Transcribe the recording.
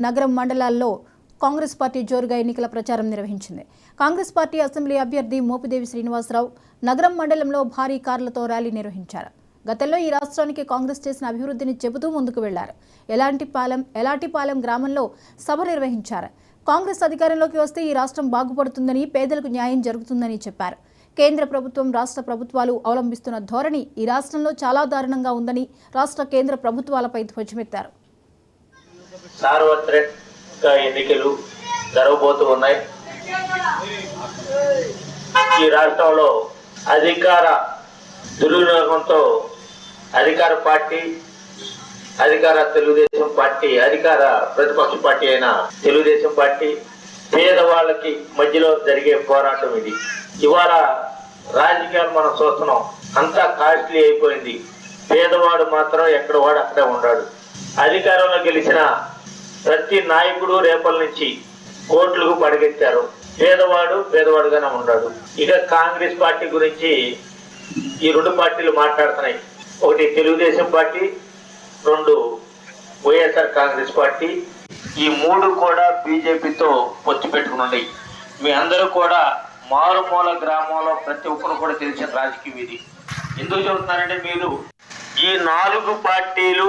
నగరం మండలాల్లో కాంగ్రెస్ పార్టీ జోరుగా ఎన్నికల ప్రచారం నిర్వహించింది. కాంగ్రెస్ పార్టీ అసెంబ్లీ అభ్యర్థి మోపిదేవి శ్రీనివాసరావు నగరం మండలంలో భారీ కార్లతో ర్యాలీ నిర్వహించారు. గతంలో ఈ రాష్ట్రానికి కాంగ్రెస్ చేసిన అభివృద్ధిని చెబుతూ ముందుకు వెళ్లారు. ఎలాంటిపాలెం గ్రామంలో సభ నిర్వహించారు. కాంగ్రెస్ అధికారంలోకి వస్తే ఈ రాష్ట్రం బాగుపడుతుందని, పేదలకు న్యాయం జరుగుతుందని చెప్పారు. కేంద్ర ప్రభుత్వం, రాష్ట్ర ప్రభుత్వాలు అవలంబిస్తున్న ధోరణి ఈ రాష్ట్రంలో చాలా దారుణంగా ఉందని రాష్ట్ర కేంద్ర ప్రభుత్వాలపై ధ్వజమెత్తారు. సార్వత్రిక ఎన్నికలు జరగబోతూ ఉన్నాయి. ఈ రాష్ట్రంలో అధికార దుర్వినియోగంతో అధికార పార్టీ, తెలుగుదేశం పార్టీ, అధికార ప్రతిపక్ష పార్టీ అయిన తెలుగుదేశం పార్టీ పేదవాళ్ళకి మధ్యలో జరిగే పోరాటం ఇది. ఇవాళ రాజకీయాలు మనం చూస్తున్నాం, అంతా కాస్ట్లీ అయిపోయింది. పేదవాడు మాత్రం ఎక్కడ వాడు అక్కడే ఉన్నాడు. అధికారంలో గెలిచిన ప్రతి నాయకుడు రేపల నుంచి కోట్లకు పడగెత్తారు. పేదవాడుగానే ఉన్నాడు. ఇక కాంగ్రెస్ పార్టీ గురించి ఈ రెండు పార్టీలు మాట్లాడుతున్నాయి. ఒకటి తెలుగుదేశం పార్టీ, రెండు వైఎస్ఆర్ కాంగ్రెస్ పార్టీ. ఈ మూడు కూడా బీజేపీతో పొత్తు పెట్టుకుని ఉన్నాయి. మీ అందరూ కూడా మారుమూల గ్రామంలో ప్రతి ఒక్కరు కూడా తెలిసిన రాజకీయం ఇది. ఎందుకు చెబుతున్నారంటే, మీరు ఈ నాలుగు పార్టీలు